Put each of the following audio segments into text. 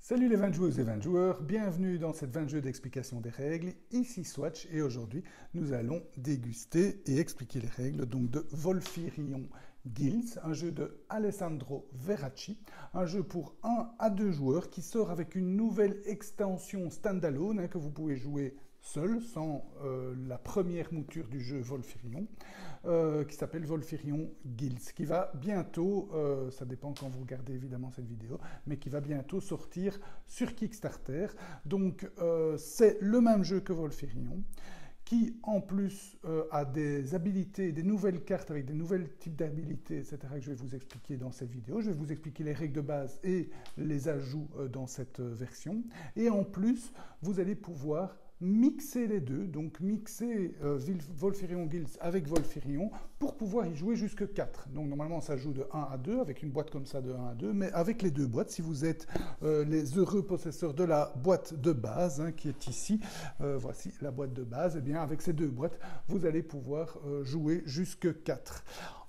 Salut les 20 joueuses et 20 joueurs, bienvenue dans cette 20 jeux d'explication des règles, ici Swatch et aujourd'hui nous allons déguster et expliquer les règles donc de Volfyrion Guilds, un jeu de Alessandro Veracci, un jeu pour 1 à 2 joueurs qui sort avec une nouvelle extension standalone que vous pouvez jouer seul, sans la première mouture du jeu Volfyrion, qui s'appelle Volfyrion Guilds, qui va bientôt, ça dépend quand vous regardez évidemment cette vidéo, mais qui va bientôt sortir sur Kickstarter. Donc c'est le même jeu que Volfyrion, qui en plus a des habilités, des nouvelles cartes avec des nouveaux types d'habilités, etc., que je vais vous expliquer dans cette vidéo. Je vais vous expliquer les règles de base et les ajouts dans cette version. Et en plus, vous allez pouvoir mixer les deux, donc mixer Volfyrion Guilds avec Volfyrion pour pouvoir y jouer jusque 4. Donc normalement ça joue de 1 à 2 avec une boîte comme ça de 1 à 2, mais avec les deux boîtes, si vous êtes les heureux possesseurs de la boîte de base qui est ici, voici la boîte de base, et bien avec ces deux boîtes, vous allez pouvoir jouer jusque 4.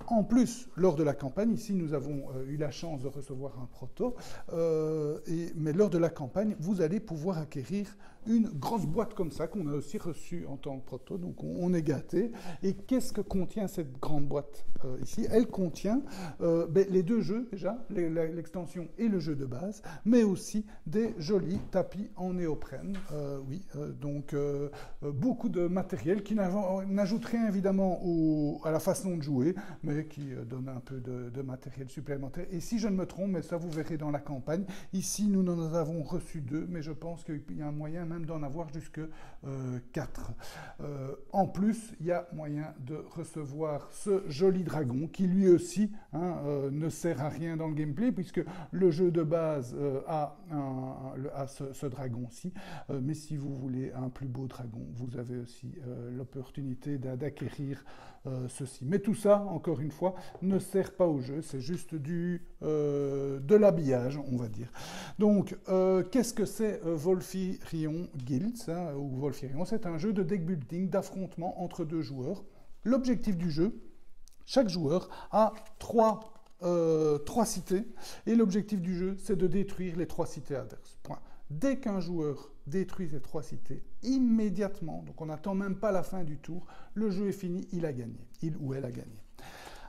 En plus, lors de la campagne, ici nous avons eu la chance de recevoir un proto, mais lors de la campagne, vous allez pouvoir acquérir une grosse boîte comme ça, qu'on a aussi reçue en tant que proto, donc on est gâté. Et qu'est-ce que contient cette grande boîte ici? Elle contient les deux jeux déjà, l'extension et le jeu de base, mais aussi des jolis tapis en néoprène. Donc beaucoup de matériel qui n'ajoute rien évidemment à la façon de jouer, mais qui donne un peu de matériel supplémentaire. Et si je ne me trompe, mais ça vous verrez dans la campagne, ici nous en avons reçu 2, mais je pense qu'il y a un moyen même d'en avoir jusque 4. En plus, il y a moyen de recevoir ce joli dragon qui lui aussi ne sert à rien dans le gameplay puisque le jeu de base a ce dragon-ci. Mais si vous voulez un plus beau dragon, vous avez aussi l'opportunité d'acquérir ceci. Mais tout ça, encore une fois, ne sert pas au jeu, c'est juste de l'habillage, on va dire. Donc, qu'est-ce que c'est Volfyrion Guilds ou Volfyrion? C'est un jeu de deck building, d'affrontement entre deux joueurs. L'objectif du jeu, chaque joueur a trois cités, et l'objectif du jeu, c'est de détruire les 3 cités adverses. Point. Dès qu'un joueur détruit ces 3 cités, immédiatement, donc on n'attend même pas la fin du tour, le jeu est fini, il a gagné, il ou elle a gagné.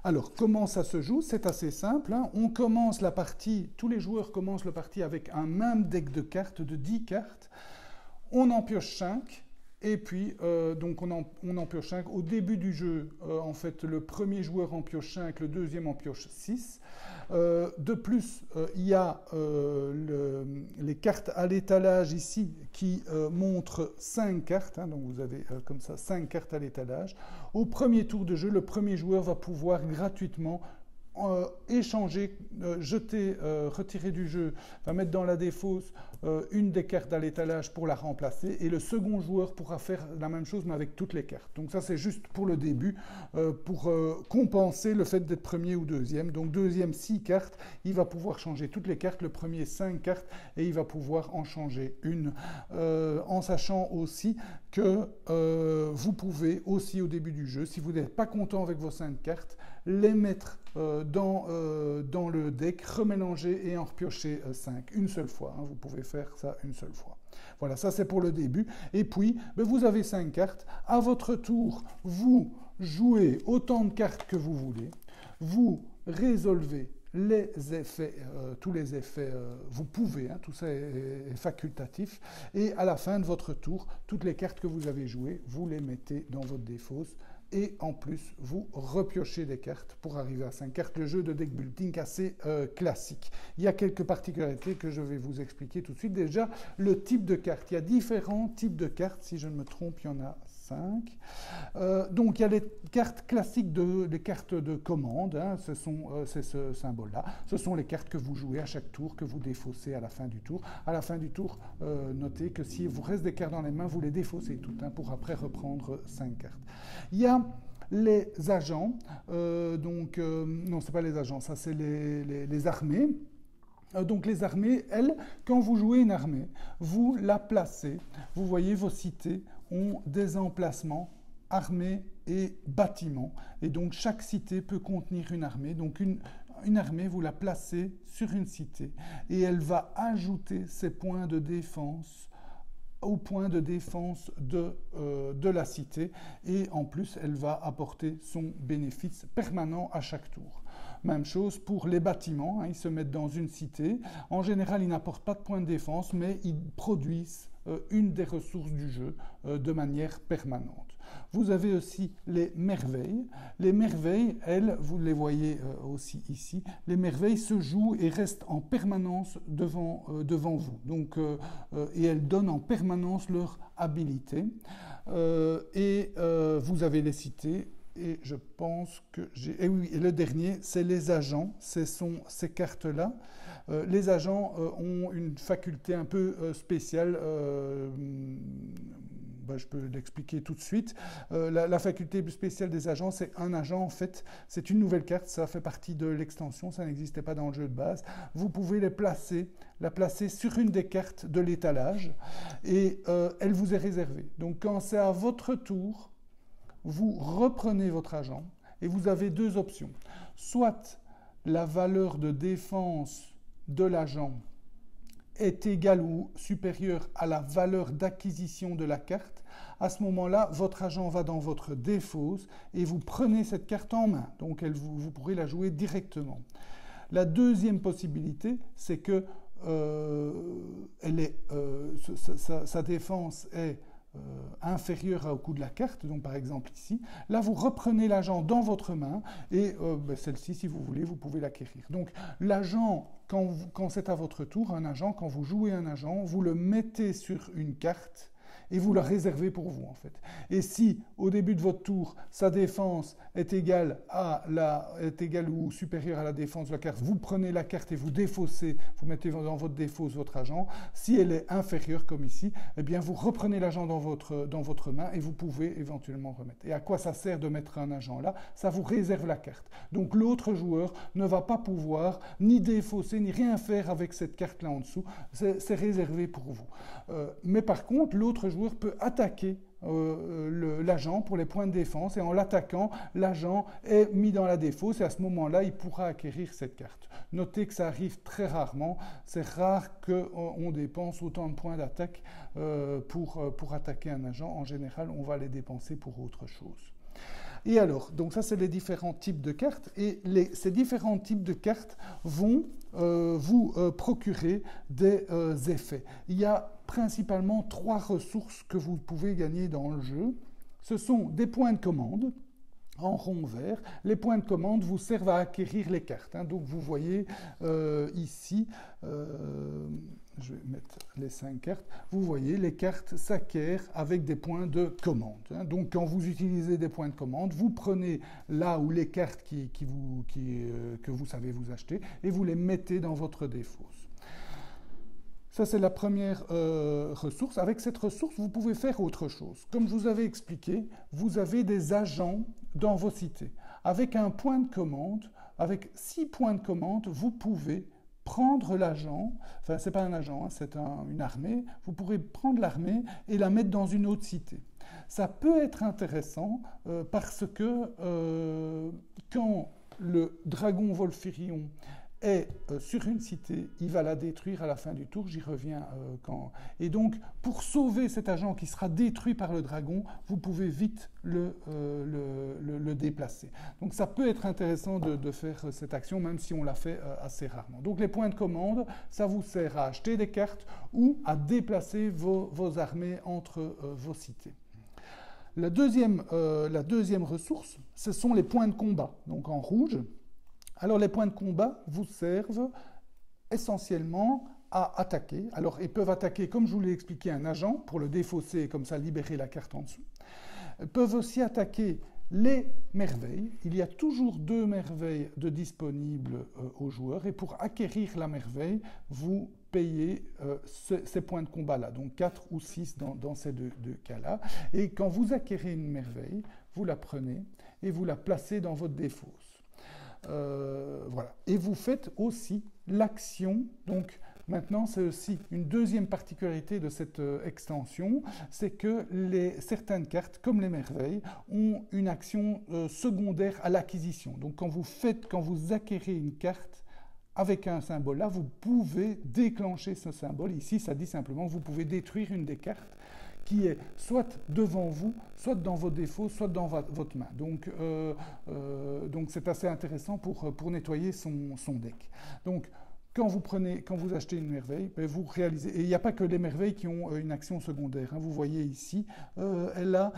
Alors, comment ça se joue? C'est assez simple. On commence la partie, tous les joueurs commencent la partie avec un même deck de cartes, de 10 cartes. On en pioche 5. Et puis, donc on en pioche 5. Au début du jeu, en fait, le premier joueur en pioche 5, le deuxième en pioche 6. De plus, il y a les cartes à l'étalage ici qui montrent 5 cartes. Donc vous avez comme ça 5 cartes à l'étalage. Au premier tour de jeu, le premier joueur va pouvoir gratuitement échanger, retirer du jeu, va mettre dans la défausse une des cartes à l'étalage pour la remplacer, et le second joueur pourra faire la même chose mais avec toutes les cartes. Donc ça c'est juste pour le début, pour compenser le fait d'être premier ou deuxième. Donc deuxième 6 cartes, il va pouvoir changer toutes les cartes, le premier 5 cartes et il va pouvoir en changer une, en sachant aussi que vous pouvez aussi au début du jeu, si vous n'êtes pas content avec vos 5 cartes, les mettre dans le deck, remélanger et en repiocher 5, une seule fois. Vous pouvez faire ça une seule fois. Voilà, ça c'est pour le début. Et puis, vous avez 5 cartes. À votre tour, vous jouez autant de cartes que vous voulez. Vous résolvez les effets, tous les effets, vous pouvez, tout ça est facultatif. Et à la fin de votre tour, toutes les cartes que vous avez jouées, vous les mettez dans votre défausse. Et en plus, vous repiochez des cartes pour arriver à 5 cartes. Le jeu de deck building assez classique. Il y a quelques particularités que je vais vous expliquer tout de suite. Déjà, le type de carte. Il y a différents types de cartes. Si je ne me trompe, il y en a 5. Donc, il y a les cartes classiques, les cartes de commande. C'est ce symbole-là. Ce sont les cartes que vous jouez à chaque tour, que vous défaussez à la fin du tour. À la fin du tour, notez que si vous reste des cartes dans les mains, vous les défaussez toutes pour après reprendre 5 cartes. Il y a les agents, non, c'est pas les agents, ça c'est les armées. Donc les armées, elles, quand vous jouez une armée, vous la placez. Vous voyez, vos cités ont des emplacements armée et bâtiment. Et donc chaque cité peut contenir une armée. Donc une armée, vous la placez sur une cité et elle va ajouter ses points de défense aux points de défense de la cité, et en plus elle va apporter son bénéfice permanent à chaque tour. Même chose pour les bâtiments, ils se mettent dans une cité. En général, ils n'apportent pas de points de défense, mais ils produisent une des ressources du jeu de manière permanente. Vous avez aussi les merveilles. Les merveilles, elles, vous les voyez aussi ici, les merveilles se jouent et restent en permanence devant vous. Donc, et elles donnent en permanence leur habilité. Vous avez les cités. Et je pense que j'ai... Et oui, et le dernier, c'est les agents. Ce sont ces cartes-là. Les agents ont une faculté un peu spéciale. Je peux l'expliquer tout de suite. La faculté spéciale des agents, c'est un agent, en fait, c'est une nouvelle carte. Ça fait partie de l'extension. Ça n'existait pas dans le jeu de base. Vous pouvez la placer sur une des cartes de l'étalage. Et elle vous est réservée. Donc, quand c'est à votre tour, vous reprenez votre agent et vous avez deux options. Soit la valeur de défense de l'agent est égale ou supérieure à la valeur d'acquisition de la carte. À ce moment-là, votre agent va dans votre défausse et vous prenez cette carte en main. Donc vous pourrez la jouer directement. La deuxième possibilité, c'est que sa défense est inférieure au coût de la carte, donc par exemple ici. Là, vous reprenez l'agent dans votre main et celle-ci, si vous voulez, vous pouvez l'acquérir. Donc l'agent, quand c'est à votre tour, un agent, quand vous jouez un agent, vous le mettez sur une carte et vous le réservez pour vous, en fait. Et si, au début de votre tour, sa défense est égale ou supérieure à la défense de la carte, vous prenez la carte et vous défaussez, vous mettez dans votre défausse votre agent. Si elle est inférieure, comme ici, eh bien, vous reprenez l'agent dans votre main et vous pouvez éventuellement remettre. Et à quoi ça sert de mettre un agent là? Ça vous réserve la carte. Donc, l'autre joueur ne va pas pouvoir ni défausser, ni rien faire avec cette carte-là en dessous. C'est réservé pour vous. Mais par contre, l'autre joueur peut attaquer l'agent pour les points de défense, et en l'attaquant, l'agent est mis dans la défausse et à ce moment-là, il pourra acquérir cette carte. Notez que ça arrive très rarement. C'est rare qu'on dépense autant de points d'attaque pour attaquer un agent. En général, on va les dépenser pour autre chose. Et alors, donc ça, c'est les différents types de cartes, et ces différents types de cartes vont vous procurer des effets. Il y a principalement 3 ressources que vous pouvez gagner dans le jeu. Ce sont des points de commande en rond vert. Les points de commande vous servent à acquérir les cartes. Donc vous voyez ici, je vais mettre les 5 cartes, vous voyez les cartes s'acquièrent avec des points de commande. Donc quand vous utilisez des points de commande, vous prenez là où les cartes que vous savez vous acheter et vous les mettez dans votre défausse. Ça, c'est la première ressource. Avec cette ressource, vous pouvez faire autre chose. Comme je vous avais expliqué, vous avez des agents dans vos cités. Avec un point de commande, avec 6 points de commande, vous pouvez prendre l'agent, enfin, ce n'est pas un agent, c'est une armée, vous pourrez prendre l'armée et la mettre dans une autre cité. Ça peut être intéressant parce que quand le dragon Volfirion est sur une cité, il va la détruire à la fin du tour, j'y reviens quand... Et donc, pour sauver cet agent qui sera détruit par le dragon, vous pouvez vite le déplacer. Donc ça peut être intéressant de faire cette action, même si on la fait assez rarement. Donc les points de commande, ça vous sert à acheter des cartes ou à déplacer vos armées entre vos cités. La deuxième ressource, ce sont les points de combat, donc en rouge. Alors les points de combat vous servent essentiellement à attaquer. Alors ils peuvent attaquer, comme je vous l'ai expliqué, un agent pour le défausser et comme ça libérer la carte en dessous. Ils peuvent aussi attaquer les merveilles. Il y a toujours 2 merveilles de disponibles aux joueurs et pour acquérir la merveille, vous payez ces points de combat-là, donc 4 ou 6 dans ces deux cas-là. Et quand vous acquérez une merveille, vous la prenez et vous la placez dans votre défausse. Voilà. Et vous faites aussi l'action, donc Maintenant, c'est aussi une deuxième particularité de cette extension, c'est que certaines cartes, comme les merveilles, ont une action secondaire à l'acquisition. Donc quand vous acquérez une carte, avec un symbole là, vous pouvez déclencher ce symbole. Ici, ça dit simplement que vous pouvez détruire une des cartes qui est soit devant vous, soit dans vos défauts, soit dans votre main. Donc c'est assez intéressant pour nettoyer son deck. Donc, quand vous achetez une merveille, vous réalisez, et il n'y a pas que les merveilles qui ont une action secondaire. Vous voyez ici, là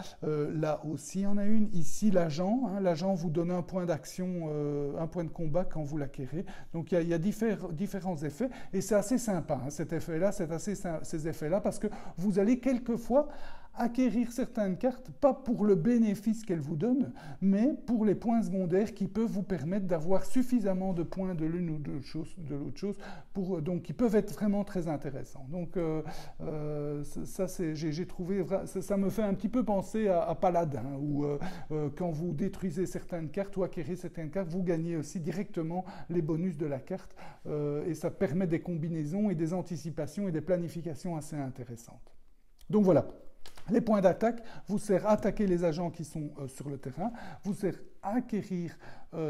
aussi en a une. Ici, l'agent vous donne un point d'action, un point de combat quand vous l'acquérez. Donc il y a différents effets, et c'est assez sympa, cet effet-là, ces effets-là, parce que vous allez quelquefois acquérir certaines cartes, pas pour le bénéfice qu'elles vous donnent, mais pour les points secondaires qui peuvent vous permettre d'avoir suffisamment de points de l'une ou de l'autre chose, donc qui peuvent être vraiment très intéressants. Donc j'ai trouvé, ça me fait un petit peu penser à Paladin, où quand vous détruisez certaines cartes ou acquérez certaines cartes, vous gagnez aussi directement les bonus de la carte, et ça permet des combinaisons et des anticipations et des planifications assez intéressantes. Donc voilà. Les points d'attaque vous servent à attaquer les agents qui sont sur le terrain, vous servent à acquérir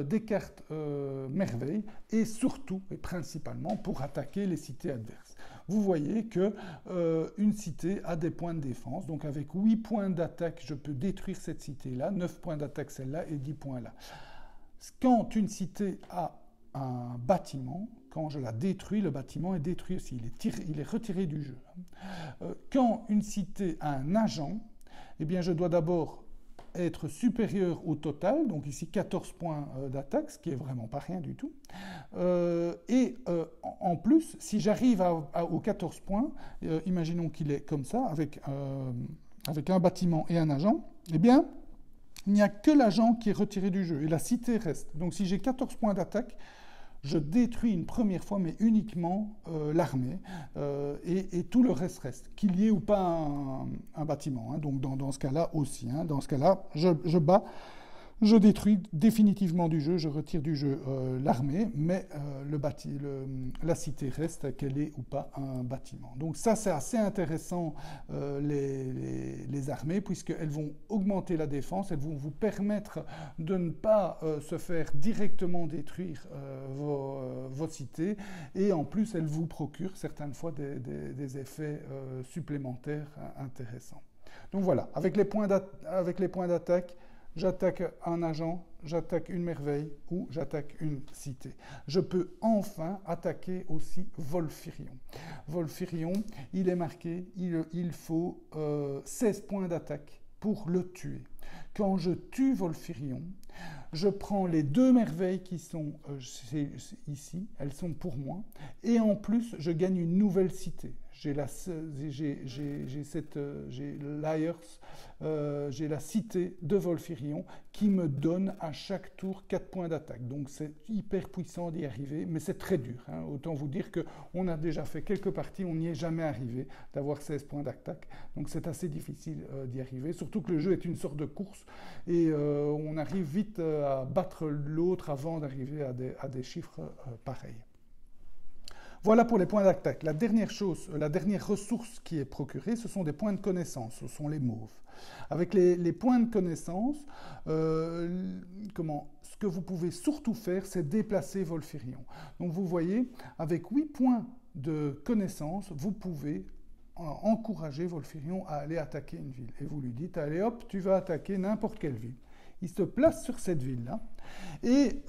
des cartes merveilles et surtout et principalement pour attaquer les cités adverses. Vous voyez qu'une cité a des points de défense, donc avec 8 points d'attaque, je peux détruire cette cité-là, 9 points d'attaque celle-là et 10 points là. Quand une cité a un bâtiment, quand je la détruis, le bâtiment est détruit aussi, il est retiré du jeu. Quand une cité a un agent, eh bien je dois d'abord être supérieur au total, donc ici 14 points d'attaque, ce qui est vraiment pas rien du tout. En plus, si j'arrive aux 14 points, imaginons qu'il est comme ça, avec un bâtiment et un agent, eh bien, il n'y a que l'agent qui est retiré du jeu, et la cité reste. Donc si j'ai 14 points d'attaque, je détruis une première fois, mais uniquement l'armée, et tout le reste, qu'il y ait ou pas un bâtiment. Donc dans ce cas-là aussi, dans ce cas-là, je bats, je détruis définitivement du jeu, je retire du jeu l'armée, mais la cité reste, qu'elle ait ou pas un bâtiment. Donc ça, c'est assez intéressant, les armées, puisqu'elles vont augmenter la défense, elles vont vous permettre de ne pas se faire directement détruire vos cités, et en plus, elles vous procurent certaines fois des effets supplémentaires intéressants. Donc voilà, avec les points d'attaque, j'attaque un agent, j'attaque une merveille ou j'attaque une cité. Je peux enfin attaquer aussi Volfyrion. Volfyrion, il est marqué, il faut 16 points d'attaque pour le tuer. Quand je tue Volfyrion, je prends les 2 merveilles qui sont ici, elles sont pour moi, et en plus, je gagne une nouvelle cité. J'ai la cité de Volfyrion qui me donne à chaque tour 4 points d'attaque. Donc c'est hyper puissant d'y arriver, mais c'est très dur. Autant vous dire qu'on a déjà fait quelques parties, on n'y est jamais arrivé d'avoir 16 points d'attaque. Donc c'est assez difficile d'y arriver, surtout que le jeu est une sorte de course et on arrive vite à battre l'autre avant d'arriver à des chiffres pareils. Voilà pour les points d'attaque. La dernière ressource qui est procurée, ce sont des points de connaissance, ce sont les mauves. Avec les points de connaissance, ce que vous pouvez surtout faire, c'est déplacer Volfyrion. Donc vous voyez, avec 8 points de connaissance, vous pouvez encourager Volfyrion à aller attaquer une ville. Et vous lui dites, allez hop, tu vas attaquer n'importe quelle ville. Il se place sur cette ville-là, et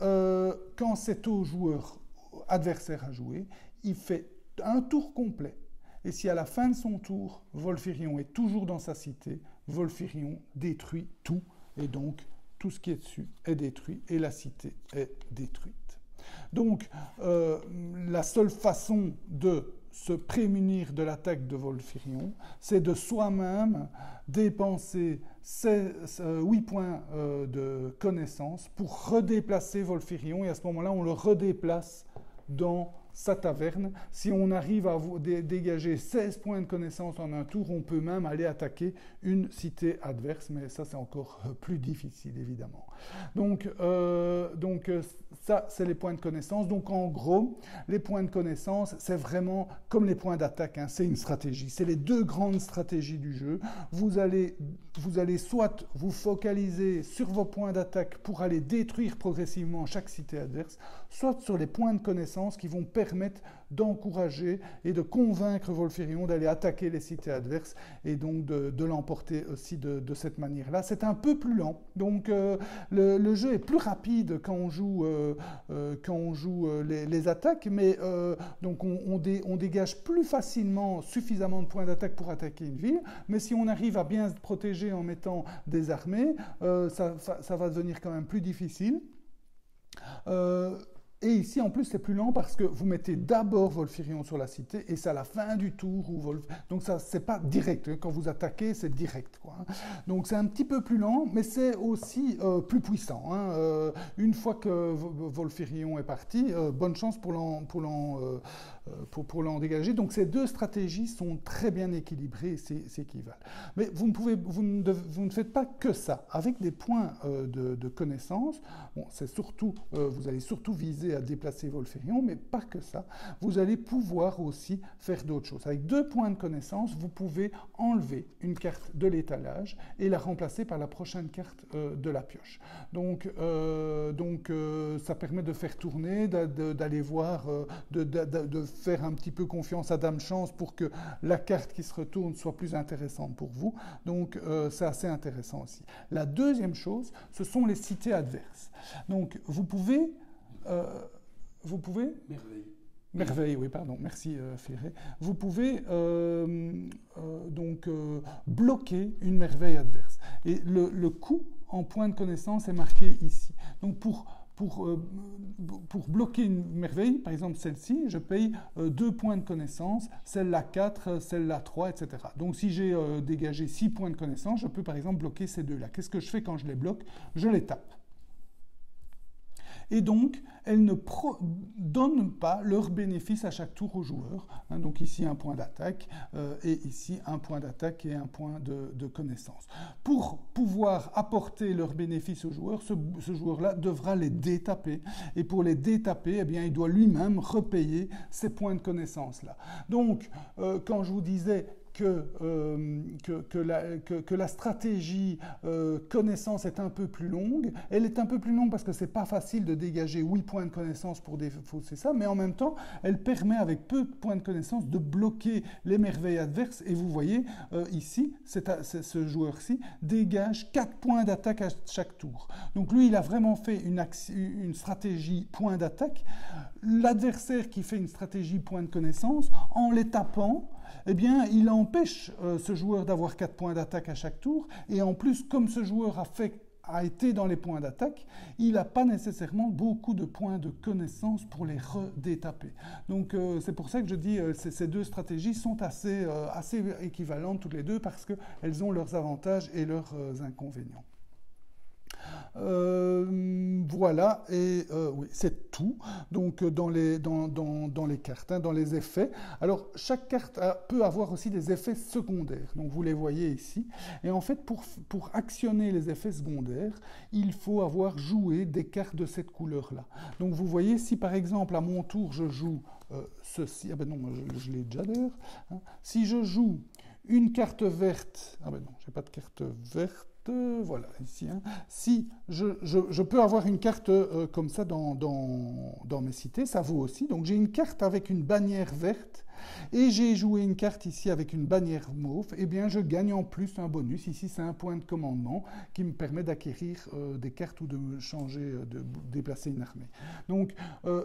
quand c'est au joueur adversaire à jouer, il fait un tour complet. Et si à la fin de son tour, Volfyrion est toujours dans sa cité, Volfyrion détruit tout, et donc tout ce qui est dessus est détruit, et la cité est détruite. Donc, la seule façon de se prémunir de l'attaque de Volfyrion, c'est de soi-même dépenser 8 points de connaissance pour redéplacer Volfyrion, et à ce moment-là, on le redéplace dans sa taverne. Si on arrive à dégager 16 points de connaissance en un tour, on peut même aller attaquer une cité adverse, mais ça c'est encore plus difficile évidemment. Donc ça c'est les points de connaissance. Donc en gros, les points de connaissance, c'est vraiment comme les points d'attaque, hein, c'est une stratégie. C'est les deux grandes stratégies du jeu. Vous allez soit vous focaliser sur vos points d'attaque pour aller détruire progressivement chaque cité adverse, soit sur les points de connaissance qui vont permettre d'encourager et de convaincre Volfirion d'aller attaquer les cités adverses et donc de l'emporter aussi de cette manière-là. C'est un peu plus lent, donc le jeu est plus rapide quand on joue les attaques, mais donc on dégage plus facilement suffisamment de points d'attaque pour attaquer une ville, mais si on arrive à bien se protéger en mettant des armées, ça va devenir quand même plus difficile. Et ici, en plus, c'est plus lent parce que vous mettez d'abord Volfirion sur la cité et c'est à la fin du tour où donc ça, c'est pas direct. Hein. Quand vous attaquez, c'est direct, quoi. Donc c'est un petit peu plus lent, mais c'est aussi plus puissant. Hein. Une fois que Volfirion est parti, bonne chance pour l'en dégager. Donc ces deux stratégies sont très bien équilibrées et s'équivalent. Mais vous ne faites pas que ça. Avec des points de connaissance, bon, c'est surtout, vous allez surtout viser à déplacer Volfirion, mais pas que ça. Vous allez pouvoir aussi faire d'autres choses. Avec 2 points de connaissance, vous pouvez enlever une carte de l'étalage et la remplacer par la prochaine carte de la pioche. Donc ça permet de faire tourner, d'aller voir, de faire un petit peu confiance à Dame Chance pour que la carte qui se retourne soit plus intéressante pour vous. Donc c'est assez intéressant aussi. La deuxième chose, ce sont les cités adverses. Donc vous pouvez Merveille, oui, pardon, merci Ferré. Vous pouvez bloquer une merveille adverse. Et le coût en points de connaissance est marqué ici. Donc pour bloquer une merveille, par exemple celle-ci, je paye 2 points de connaissance, celle-là 4, celle-là 3, etc. Donc si j'ai dégagé 6 points de connaissance, je peux par exemple bloquer ces deux-là. Qu'est-ce que je fais quand je les bloque? Je les tape. Et donc, elles ne donnent pas leur bénéfice à chaque tour au joueur. Hein, donc ici, un point d'attaque, et ici, un point d'attaque et un point de connaissance. Pour pouvoir apporter leur bénéfice au joueur, ce joueur-là devra les détaper. Et pour les détaper, eh bien, il doit lui-même repayer ces points de connaissance-là. Donc, quand je vous disais que la stratégie connaissance est un peu plus longue. Elle est un peu plus longue parce que c'est pas facile de dégager 8 points de connaissance pour défausser ça, mais en même temps, elle permet avec peu de points de connaissance de bloquer les merveilles adverses. Et vous voyez, ici, ce joueur-ci dégage 4 points d'attaque à chaque tour. Donc lui, il a vraiment fait une stratégie point d'attaque. L'adversaire qui fait une stratégie point de connaissance, en les tapant, eh bien, il empêche ce joueur d'avoir 4 points d'attaque à chaque tour. Et en plus, comme ce joueur a été dans les points d'attaque, il n'a pas nécessairement beaucoup de points de connaissance pour les redétaper. Donc, c'est pour ça que je dis que ces deux stratégies sont assez équivalentes toutes les deux parce qu'elles ont leurs avantages et leurs inconvénients. Voilà, et oui, c'est tout. Donc dans les cartes, hein, dans les effets. Alors chaque carte peut avoir aussi des effets secondaires. Donc vous les voyez ici. Et en fait, pour actionner les effets secondaires, il faut avoir joué des cartes de cette couleur-là. Donc vous voyez, si par exemple à mon tour je joue ceci, ah ben non, je l'ai déjà d'ailleurs. Hein. Si je joue une carte verte, ah ben non, j'ai pas de carte verte. Voilà, ici. Hein. Si je peux avoir une carte comme ça dans mes cités, ça vaut aussi. Donc j'ai une carte avec une bannière verte et j'ai joué une carte ici avec une bannière mauve, eh bien je gagne en plus un bonus. Ici c'est un point de commandement qui me permet d'acquérir des cartes ou de changer, de déplacer une armée. Donc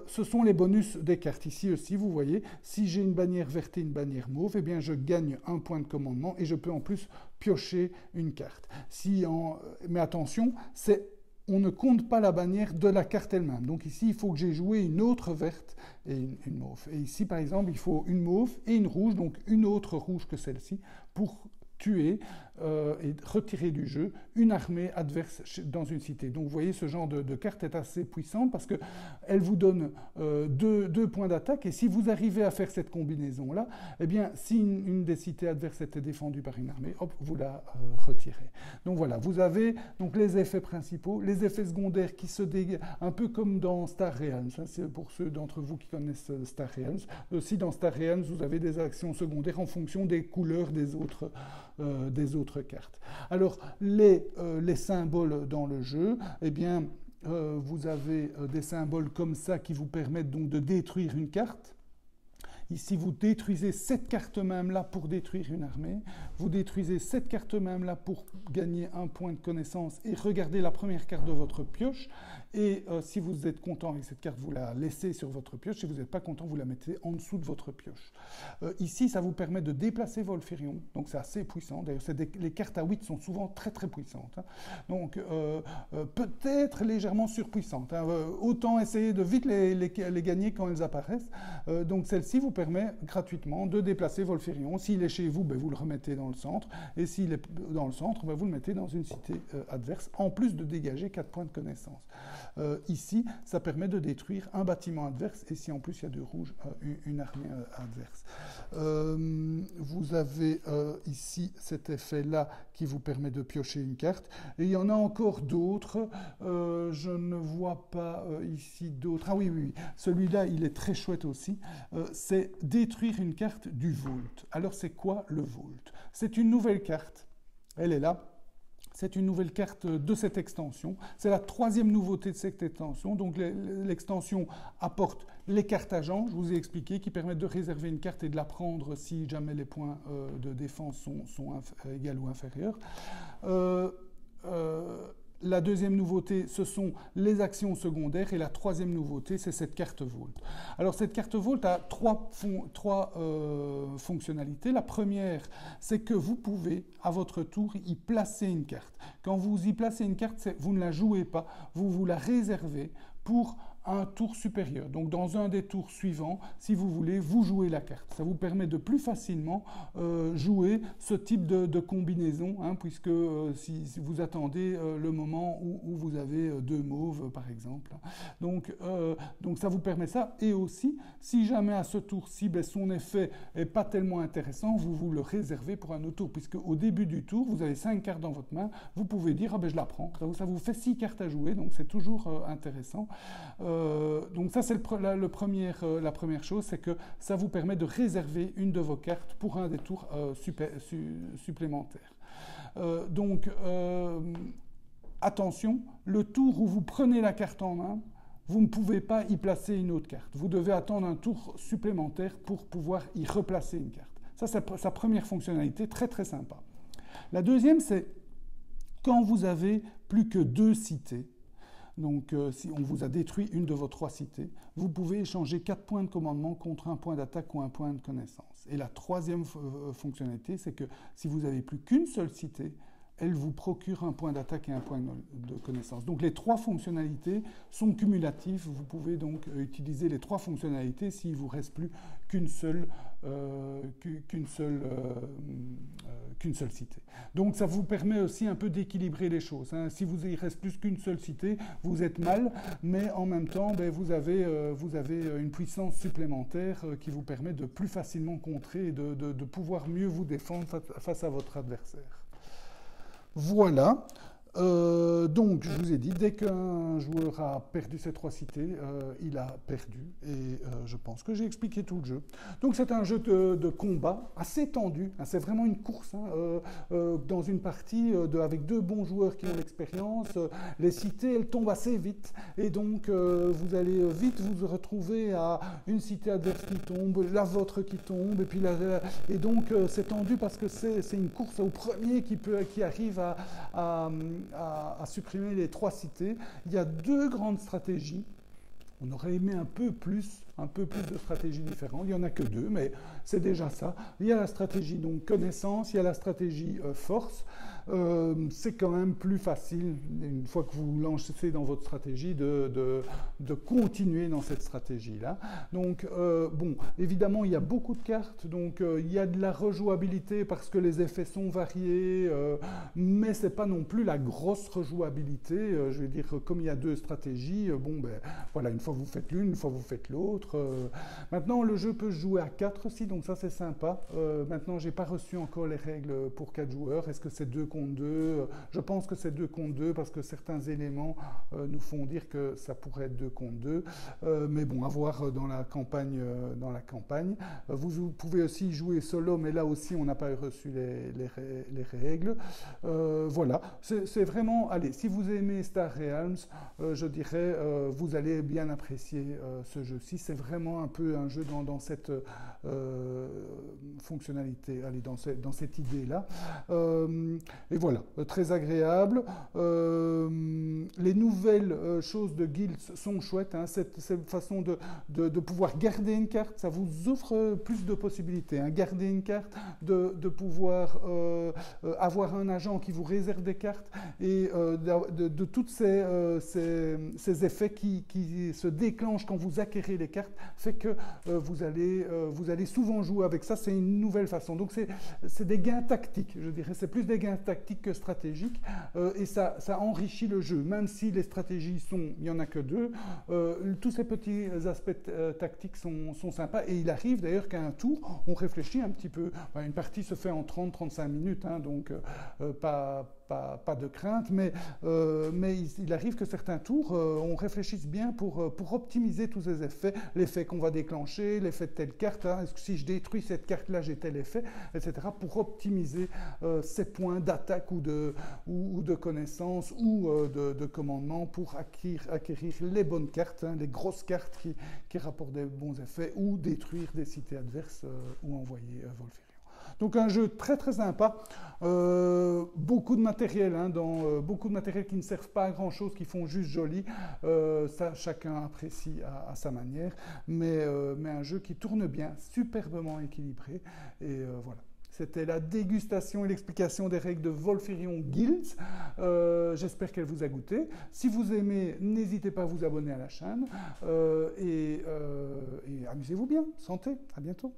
ce sont les bonus des cartes. Ici aussi vous voyez, si j'ai une bannière verte et une bannière mauve, eh bien je gagne un point de commandement et je peux en plus piocher une carte. Mais attention, on ne compte pas la bannière de la carte elle-même. Donc ici, il faut que j'ai joué une autre verte et une mauve. Et ici, par exemple, il faut une mauve et une rouge, donc une autre rouge que celle-ci, pour tuer et retirer du jeu une armée adverse dans une cité. Donc vous voyez, ce genre de carte est assez puissante parce qu'elle vous donne deux points d'attaque, et si vous arrivez à faire cette combinaison-là, eh bien, si une des cités adverses était défendue par une armée, hop, vous la retirez. Donc voilà, vous avez donc les effets principaux, les effets secondaires qui se dégagent, un peu comme dans Star Realms, hein, c'est pour ceux d'entre vous qui connaissent Star Realms. Aussi dans Star Realms, vous avez des actions secondaires en fonction des couleurs des autres cartes. Alors, les symboles dans le jeu, eh bien, vous avez des symboles comme ça qui vous permettent donc de détruire une carte. Ici, vous détruisez cette carte même-là pour détruire une armée. Vous détruisez cette carte même-là pour gagner un point de connaissance et regardez la première carte de votre pioche. Et si vous êtes content avec cette carte, vous la laissez sur votre pioche. Si vous n'êtes pas content, vous la mettez en dessous de votre pioche. Ici, ça vous permet de déplacer Volfirion. Donc, c'est assez puissant. D'ailleurs, les cartes à 8 sont souvent très, très puissantes. Hein. Donc, peut-être légèrement surpuissantes. Hein. Autant essayer de vite les gagner quand elles apparaissent. Donc, celle-ci vous permet gratuitement de déplacer Volfirion. S'il est chez vous, ben, vous le remettez dans le centre. Et s'il est dans le centre, ben, vous le mettez dans une cité adverse, en plus de dégager 4 points de connaissance. Ici, ça permet de détruire un bâtiment adverse, et si en plus il y a 2 rouges, une armée adverse. Vous avez ici cet effet-là qui vous permet de piocher une carte. Et il y en a encore d'autres. Je ne vois pas ici d'autres. Ah oui, oui, oui. Celui-là, il est très chouette aussi. C'est détruire une carte du Vault. Alors, c'est quoi le Vault? C'est une nouvelle carte. Elle est là. C'est une nouvelle carte de cette extension. C'est la 3e nouveauté de cette extension. Donc l'extension apporte les cartes agents, je vous ai expliqué, qui permettent de réserver une carte et de la prendre si jamais les points de défense sont égaux ou inférieurs. La 2e nouveauté, ce sont les actions secondaires, et la 3e nouveauté, c'est cette carte Vault. Alors cette carte Vault a trois fonctionnalités. La première, c'est que vous pouvez, à votre tour, y placer une carte. Quand vous y placez une carte, vous ne la jouez pas, vous la réservez pour un tour supérieur. Donc dans un des tours suivants, si vous voulez, vous jouez la carte. Ça vous permet de plus facilement jouer ce type de combinaison, hein, puisque si vous attendez le moment où vous avez 2 mauves, par exemple. Donc ça vous permet ça. Et aussi, si jamais à ce tour-ci, ben, son effet n'est pas tellement intéressant, vous le réservez pour un autre tour, puisque au début du tour, vous avez 5 cartes dans votre main, vous pouvez dire, ah ben je la prends. Ça vous fait 6 cartes à jouer, donc c'est toujours intéressant. Donc ça, c'est la première chose, c'est que ça vous permet de réserver une de vos cartes pour un des tours supplémentaires. Attention, le tour où vous prenez la carte en main, vous ne pouvez pas y placer une autre carte. Vous devez attendre un tour supplémentaire pour pouvoir y replacer une carte. Ça, c'est sa première fonctionnalité, très très sympa. La deuxième, c'est quand vous avez plus que 2 cités. Donc, si on vous a détruit une de vos 3 cités, vous pouvez échanger 4 points de commandement contre un point d'attaque ou un point de connaissance. Et la 3e fonctionnalité, c'est que si vous n'avez plus qu'une seule cité, elle vous procure un point d'attaque et un point de connaissance. Donc les 3 fonctionnalités sont cumulatives. Vous pouvez donc utiliser les 3 fonctionnalités s'il ne vous reste plus qu'une seule cité. Donc ça vous permet aussi un peu d'équilibrer les choses. Hein. Si vous il reste plus qu'une seule cité, vous êtes mal, mais en même temps, ben, vous avez une puissance supplémentaire qui vous permet de plus facilement contrer et de pouvoir mieux vous défendre face à votre adversaire. Voilà. Donc, je vous ai dit, dès qu'un joueur a perdu ses 3 cités, il a perdu. Et je pense que j'ai expliqué tout le jeu. Donc, c'est un jeu de combat assez tendu. Hein, c'est vraiment une course. Hein, dans une partie avec 2 bons joueurs qui ont l'expérience, les cités, elles tombent assez vite. Et donc, vous allez vite vous retrouver à une cité adverse qui tombe, la vôtre qui tombe. Et donc, c'est tendu parce que c'est une course au premier qui arrive à supprimer les 3 cités. Il y a 2 grandes stratégies. On aurait aimé un peu plus un peu plus de stratégies différentes. Il n'y en a que 2, mais c'est déjà ça. Il y a la stratégie donc connaissance, il y a la stratégie force. C'est quand même plus facile, une fois que vous lancez dans votre stratégie, de continuer dans cette stratégie-là. Donc, bon, évidemment, il y a beaucoup de cartes, donc il y a de la rejouabilité parce que les effets sont variés, mais ce n'est pas non plus la grosse rejouabilité. Je veux dire, comme il y a 2 stratégies, bon, ben, voilà, une fois vous faites l'une, une fois vous faites l'autre. Maintenant, le jeu peut se jouer à 4 aussi, donc ça, c'est sympa. Maintenant, je n'ai pas reçu encore les règles pour 4 joueurs. Est-ce que c'est 2 contre 2? Je pense que c'est 2 contre 2 parce que certains éléments nous font dire que ça pourrait être 2 contre 2. Mais bon, à voir dans la campagne. Vous pouvez aussi jouer solo, mais là aussi, on n'a pas reçu les règles. Voilà, c'est vraiment... Allez, si vous aimez Star Realms, je dirais, vous allez bien apprécier ce jeu-ci. C'est vraiment un peu un jeu dans cette fonctionnalité, allez, dans cette idée-là. Et voilà, très agréable. Les nouvelles choses de Guilds sont chouettes. Hein, cette façon de pouvoir garder une carte, ça vous offre plus de possibilités. Hein, garder une carte, de pouvoir avoir un agent qui vous réserve des cartes et de tous ces effets qui se déclenchent quand vous acquérez les cartes, fait que vous allez souvent jouer avec ça. C'est une nouvelle façon. Donc c'est des gains tactiques, je dirais. C'est plus des gains tactiques que stratégiques et ça enrichit le jeu. Même si les stratégies il n'y en a que 2, tous ces petits aspects tactiques sont sympas. Et il arrive d'ailleurs qu'à un tour, on réfléchit un petit peu. Une partie se fait en 30-35 minutes, hein, donc pas de crainte, mais il arrive que certains tours, on réfléchisse bien pour optimiser tous ces effets, l'effet qu'on va déclencher, l'effet de telle carte, hein, est-ce que si je détruis cette carte-là, j'ai tel effet, etc., pour optimiser ces points d'attaque ou de connaissance ou de commandement pour acquérir les bonnes cartes, hein, les grosses cartes qui rapportent des bons effets, ou détruire des cités adverses ou envoyer Volfirion. Donc un jeu très très sympa, beaucoup de matériel, hein, beaucoup de matériel qui ne servent pas à grand chose, qui font juste joli, ça chacun apprécie à sa manière, mais un jeu qui tourne bien, superbement équilibré, et voilà. C'était la dégustation et l'explication des règles de Volfirion Guilds. J'espère qu'elle vous a goûté. Si vous aimez, n'hésitez pas à vous abonner à la chaîne et amusez-vous bien. Santé, à bientôt.